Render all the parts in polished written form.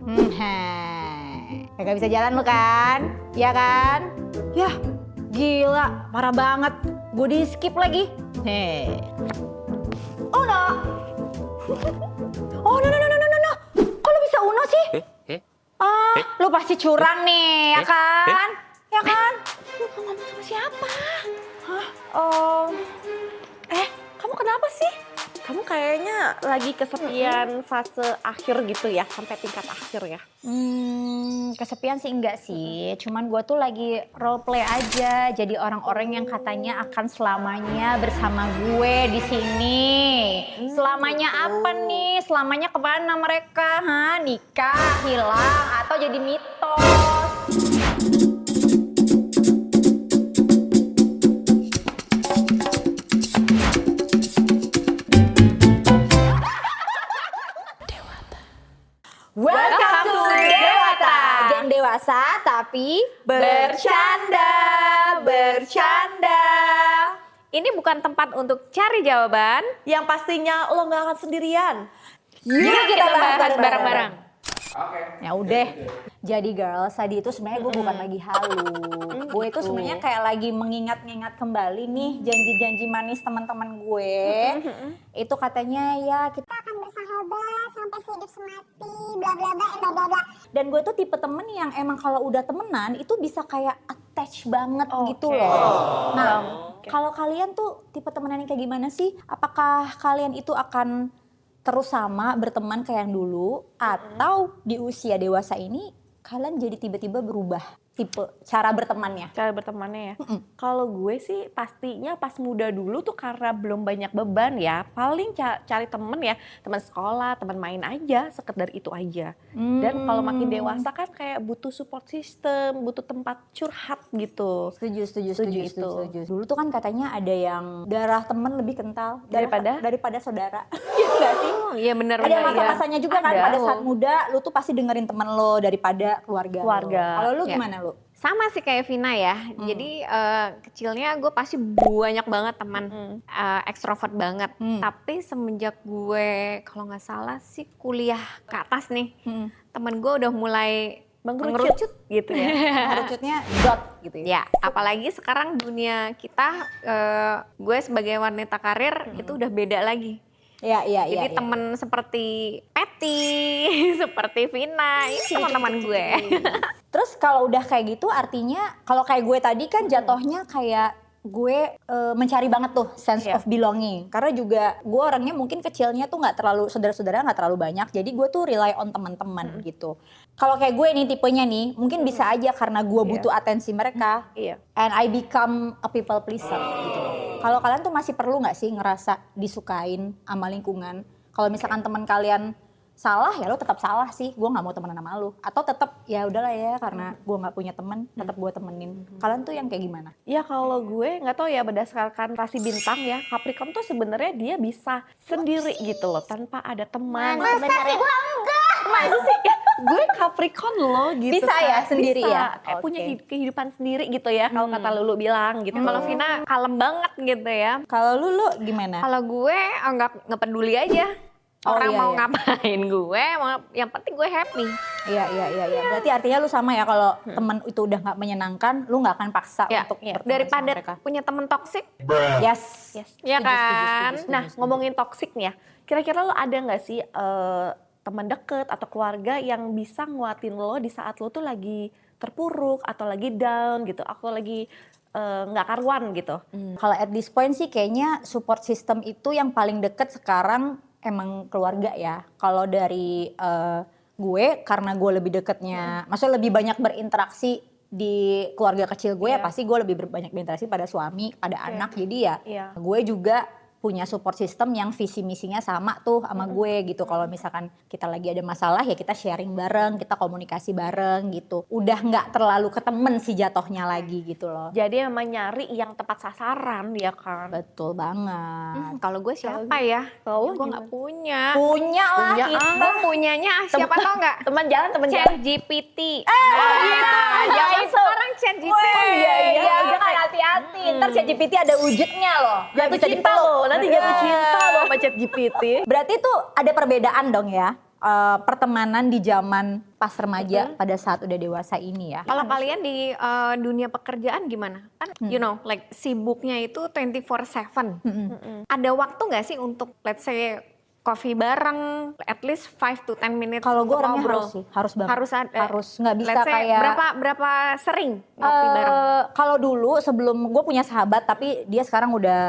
Kagak bisa jalan lu kan? Iya kan? Yah, gila, parah banget. Gue di skip lagi. Uno. Oh, no. Kok lu bisa Uno sih? Lu pasti curang nih, ya kan? Ya kan? Lu ngomong sama siapa? Kamu kenapa sih? Kamu kayaknya lagi kesepian fase akhir gitu ya, sampai tingkat akhir ya? Kesepian sih enggak sih, cuman gue tuh lagi role play aja, jadi orang-orang yang katanya akan selamanya bersama gue di sini. Selamanya apa nih? Selamanya kemana mereka? Nikah, hilang, atau jadi mitos? Welcome to Dewata. Geng dewasa tapi bercanda. Ini bukan tempat untuk cari jawaban. Yang pastinya lo gak akan sendirian. Yuk kita bahas bareng-bareng. Ya udah. Jadi girls, tadi itu sebenarnya gue bukan lagi halu. Gue itu sebenarnya kayak lagi mengingat-ingat kembali nih janji-janji manis teman-teman gue. Itu katanya ya kita akan bersahabat sampai sehidup semati, bla bla bla bla bla bla. Dan gue tuh tipe temen yang emang kalau udah temenan itu bisa kayak attach banget gitu loh. Nah, kalau kalian tuh tipe temenan yang kayak gimana sih? Apakah kalian itu akan terus sama berteman kayak yang dulu atau di usia dewasa ini kalian jadi tiba-tiba berubah tipe cara bertemannya? Cara bertemannya ya. Kalau gue sih pastinya pas muda dulu tuh karena belum banyak beban ya. Paling cari temen ya, teman sekolah, teman main aja, sekedar itu aja. Dan kalau makin dewasa kan kayak butuh support system, butuh tempat curhat gitu. Setuju. Dulu tuh kan katanya ada yang darah temen lebih kental daripada saudara. Enggak sih? Iya benar. Ada masa-masanya juga kan pada saat muda lu tuh pasti dengerin temen lo daripada keluarga. Kalau lu gimana lu? Sama sih kayak Vina ya, jadi kecilnya gue pasti banyak banget teman, ekstrovert banget. Tapi semenjak gue kalau nggak salah sih kuliah ke atas nih, temen gue udah mulai mengerucut gitu ya. Mengerucutnya dot gitu ya. Ya, apalagi sekarang dunia kita, gue sebagai wanita karir itu udah beda lagi. Iya. Jadi temen seperti Patty, seperti Vina, ini teman-teman gue. Terus kalau udah kayak gitu artinya kalau kayak gue tadi kan jatuhnya kayak gue mencari banget tuh sense of belonging. Karena juga gue orangnya mungkin kecilnya tuh nggak terlalu, saudara-saudara nggak terlalu banyak. Jadi gue tuh rely on teman-teman gitu. Kalau kayak gue nih tipenya nih mungkin bisa aja karena gue butuh atensi mereka. And I become a people pleaser gitu. Kalau kalian tuh masih perlu nggak sih ngerasa disukain sama lingkungan? Kalau misalkan teman kalian salah ya lo tetap salah sih, gue nggak mau temenan sama lo. Atau tetap ya udahlah ya karena gue nggak punya temen, tetap gue temenin. Kalian tuh yang kayak gimana? Ya kalau gue nggak tahu ya berdasarkan rasi bintang ya, Capricorn tuh sebenarnya dia bisa sendiri gitu loh tanpa ada teman. Masa sih gua enggak? Masa sih? Gue Capricorn loh gitu. Bisa ya sendiri bisa. ya? Kayak punya kehidupan sendiri gitu ya kalau kata Lulu bilang gitu. Kalau Vina kalem banget gitu ya. Kalau lu gimana? Kalau gue nggak peduli aja. Orang mau ngapain gue, yang penting gue happy. Iya. Berarti artinya lu sama ya kalau temen itu udah nggak menyenangkan, lu nggak akan paksa untuk berteman daripada sama mereka. punya temen toksik. Yes. Ya kan? Nah ngomongin toksik nih ya, kira-kira lo ada nggak sih teman deket atau keluarga yang bisa nguatin lo di saat lo tuh lagi terpuruk atau lagi down gitu, atau lagi nggak karuan gitu? Kalau at this point sih kayaknya support system itu yang paling deket sekarang emang keluarga ya. Kalau dari gue karena gue lebih deketnya, maksudnya lebih banyak berinteraksi di keluarga kecil gue ya pasti gue lebih banyak berinteraksi pada suami, pada anak. Jadi ya gue juga punya support system yang visi misinya sama tuh sama gue gitu. Kalau misalkan kita lagi ada masalah ya kita sharing bareng, kita komunikasi bareng gitu. Udah nggak terlalu ke temen sih jatuhnya lagi gitu loh. Jadi memang nyari yang tepat sasaran ya kan? Betul banget. Kalau gue siapa ya? Kalau gue nggak punya. Punya lah Punya kita. Gue punyanya siapa tau nggak? Teman jalan. ChatGPT. Gitu. Zaman sekarang ChatGPT. Iya, jangan hati-hati. Ntar ChatGPT ada wujudnya loh. Jatuh cinta lo, nanti jatuh cinta lo sama ChatGPT. Berarti tuh ada perbedaan dong ya. pertemanan di zaman pas remaja pada saat udah dewasa ini ya. Kalau kalian di dunia pekerjaan gimana? Kan you know, like sibuknya itu 24/7. Ada waktu nggak sih untuk let's say coffee bareng, at least 5 to 10 minutes Kalau gue untuk orangnya ngobrol? harus sih, harus banget. Harus ada. Harus, nggak bisa Let's say kayak berapa sering ngopi bareng? Kalau dulu sebelum gue punya sahabat tapi dia sekarang udah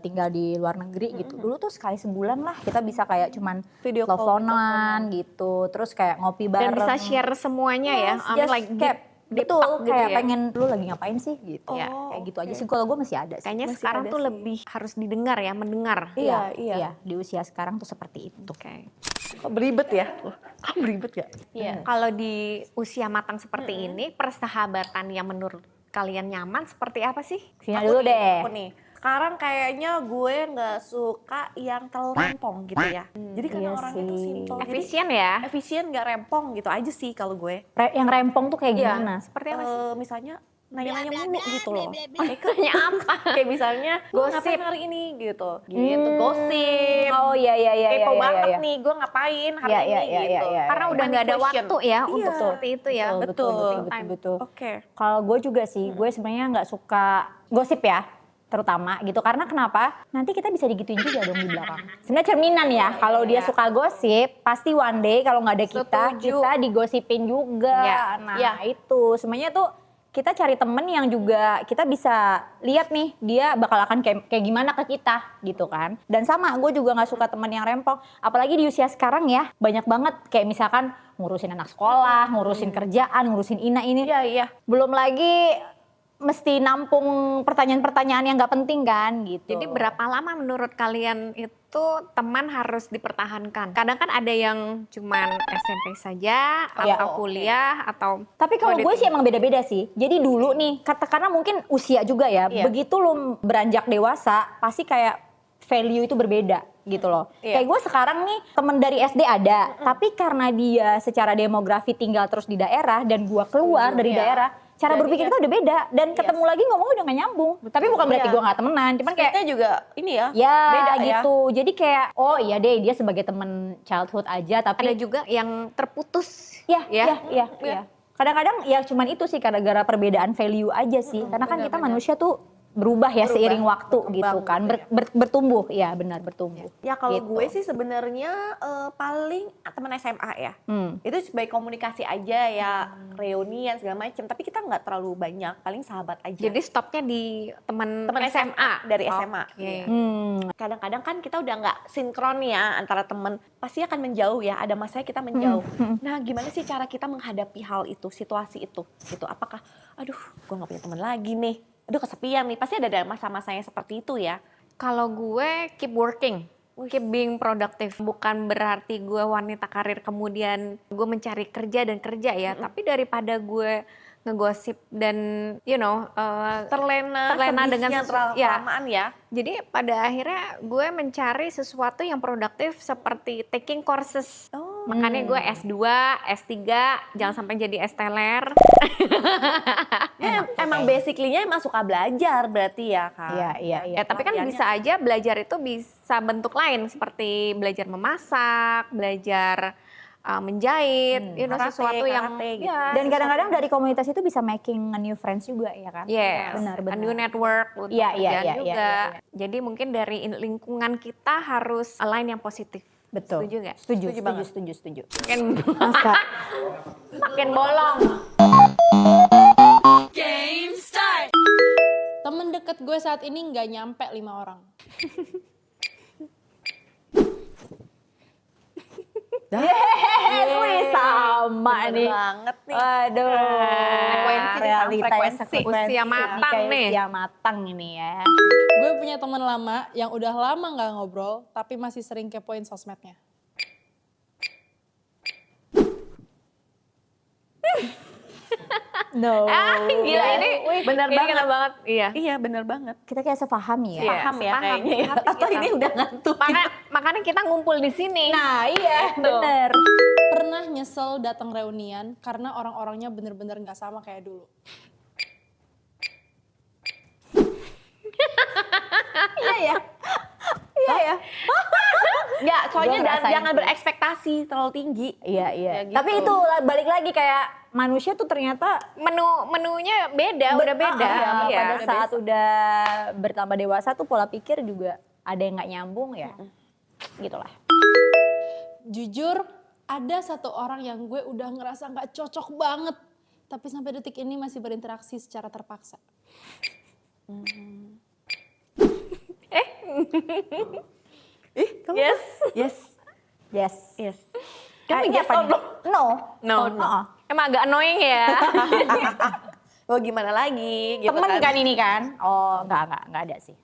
tinggal di luar negeri gitu. Dulu tuh sekali sebulan lah kita bisa kayak cuman Video call, teleponan gitu. Terus kayak ngopi bareng. Dan bisa share semuanya ya. Just Like kayak deep betul talk gitu kayak ya. pengen lu lagi ngapain sih gitu. Ya, Kayak gitu aja sih. Kalau gue masih ada sih. Kayaknya Masih sekarang ada tuh sih. lebih harus didengar ya, mendengar. Iya. Di usia sekarang tuh seperti itu. Oke. Kok beribet ya? Kok beribet ya? Iya. Kalau di usia matang seperti ini, persahabatan yang menurut kalian nyaman seperti apa sih? Vina dulu deh. Aku nih. Sekarang kayaknya gue nggak suka yang terlalu rempong gitu ya. Jadi karena Iya orangnya tuh sih. simple. Jadi Efisien ya? efisien nggak rempong gitu aja sih kalau gue. Yang rempong tuh kayak Iya. gimana? Seperti apa sih? Misalnya nanya-nanya mulu gitu loh. Nanya apa? Kayak misalnya gue ngapain hari ini gitu. Gitu, gosip. Oh iya. Kepo banget nih gue ngapain hari Iya, ini iya, gitu. iya. Karena udah nggak ada Question. waktu ya Iya. untuk seperti itu ya. Betul. Oke. Kalau gue juga sih, gue sebenarnya nggak suka gosip ya, terutama gitu. Karena kenapa? Nanti kita bisa digituin juga dong di belakang. Sebenarnya cerminan ya, kalau dia suka gosip, pasti one day kalau nggak ada Setuju. kita digosipin juga. Ya. Nah Ya. itu, sebenarnya tuh kita cari temen yang juga kita bisa lihat nih dia bakal akan kayak gimana ke kita gitu kan. Dan sama, gue juga nggak suka temen yang rempong. Apalagi di usia sekarang ya, banyak banget kayak misalkan ngurusin anak sekolah, ngurusin kerjaan, ngurusin ini. Iya. Belum lagi mesti nampung pertanyaan-pertanyaan yang nggak penting kan gitu. Jadi berapa lama menurut kalian itu teman harus dipertahankan? Kadang kan ada yang cuman SMP saja, Ya, atau kuliah, atau Tapi kalau What do gue you sih emang beda-beda sih. Jadi dulu nih, karena mungkin usia juga ya, Iya. begitu lu beranjak dewasa, pasti kayak value itu berbeda gitu loh. Iya. Kayak gue sekarang nih, temen dari SD ada, tapi karena dia secara demografi tinggal terus di daerah, dan gue keluar dari Iya. daerah, cara Jadi berpikir ya- kita udah beda. Dan ketemu lagi ngomongnya udah gak nyambung. Tapi bukan berarti Iya. gue gak temenan, cuman kayak Kita juga ini ya, ya beda ya. gitu. Jadi kayak, oh iya deh dia sebagai temen childhood aja, tapi ada juga yang terputus. Iya. Ya. Kadang-kadang ya cuman itu sih gara-gara perbedaan value aja sih. Karena kan kita manusia tuh berubah ya seiring waktu gitu kan. Bertumbuh, ya benar bertumbuh. Ya kalau Gitu. gue sih sebenarnya paling teman SMA ya. Itu sebagai komunikasi aja ya, reunian segala macam. Tapi kita nggak terlalu banyak, paling sahabat aja. Jadi stopnya di teman teman SMA dari SMA. Oke. Iya. Kadang-kadang kan kita udah nggak sinkron ya antara temen, pasti akan menjauh ya. Ada masanya kita menjauh. Nah, gimana sih cara kita menghadapi hal itu, situasi itu? Gitu. Apakah, aduh, gue nggak punya teman lagi nih. Aduh, kesepian nih. Pasti ada masa-masanya seperti itu ya. Kalau gue keep working, keep being productive. Bukan berarti gue wanita karir kemudian gue mencari kerja dan kerja ya. Tapi daripada gue ngegosip dan Terlena dengan terlalu ya. kelamaan ya. Jadi pada akhirnya gue mencari sesuatu yang produktif seperti taking courses. Makanya gue S2, S3, jangan sampai jadi S-teler. Emang basically-nya emang suka belajar berarti ya, Kak. Iya. Ya, tapi kan bisa aja belajar itu bisa bentuk lain seperti belajar memasak, belajar menjahit, Karate, sesuatu yang karate gitu. ya, Dan kadang-kadang dari komunitas itu bisa making a new friends juga ya kan? yes, Benar. a new network untuk Iya, kerjaan iya, juga. iya. Jadi mungkin dari lingkungan kita harus align yang positif. Betul. Setuju nggak? Setuju. Makin, Masa? makin bolong. Temen deket gue saat ini nggak nyampe 5 orang. Wih, sama Bener nih. banget nih. Aduh, Frekuensi nih, sama frekuensi. Usia matang nih. Usia matang ini ya. Gue punya teman lama yang udah lama nggak ngobrol, tapi masih sering kepoin sosmednya. No. Gila ini bener ini banget. kena banget. Iya. Iya, bener banget. Kita kayak sepahami ya. Iya, Paham ya sepaham. kayaknya ya. Ngerti Atau kita. ini udah ngantuk. Makanya kita ngumpul di sini. Nah iya, Tuh. bener. Pernah nyesel datang reunian karena orang-orangnya bener-bener nggak sama kayak dulu. Iya ya. Nggak, soalnya Gua ngerasain jangan sih. berekspektasi terlalu tinggi. Iya. Ya gitu. Tapi itu balik lagi kayak manusia tuh ternyata Menunya beda, udah beda. Iya, pada udah saat udah bertambah dewasa tuh pola pikir juga ada yang nggak nyambung ya. Gitulah. Jujur, ada satu orang yang gue udah ngerasa nggak cocok banget, tapi sampai detik ini masih berinteraksi secara terpaksa. Yes. Yes. Yes. Yes. Kamu yes apa or nih? No. No. Oh, Emang agak annoying ya. Mau gimana lagi gitu Temen kan ini kan? Oh, enggak ada sih.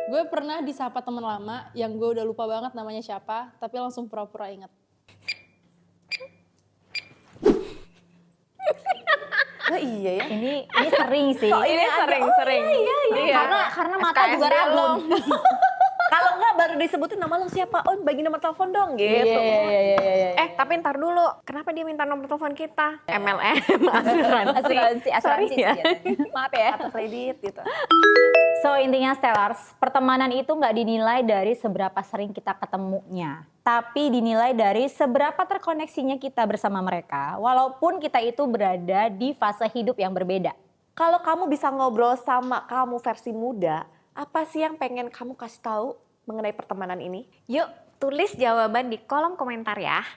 Gue pernah disapa teman lama yang gue udah lupa banget namanya siapa, tapi langsung pura-pura inget. Oh iya ya. Ini sering sih. Ini sering-sering. Iya. Karena mata SKSD juga rabun. Kalau nggak baru disebutin nama lo siapa? Oh, bagi nomor telepon dong gitu. Iya. Tapi ntar dulu, kenapa dia minta nomor telepon kita? MLM, asuransi. Asuransi Sorry ya. Maaf ya. Kartu kredit gitu. So intinya Stellars, pertemanan itu nggak dinilai dari seberapa sering kita ketemunya, tapi dinilai dari seberapa terkoneksinya kita bersama mereka, walaupun kita itu berada di fase hidup yang berbeda. Kalau kamu bisa ngobrol sama kamu versi muda, apa sih yang pengen kamu kasih tahu mengenai pertemanan ini? Yuk, tulis jawaban di kolom komentar ya.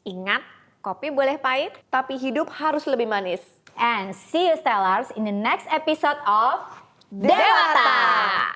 Ingat, kopi boleh pahit. Tapi hidup harus lebih manis. And see you Stellars in the next episode of Dewata.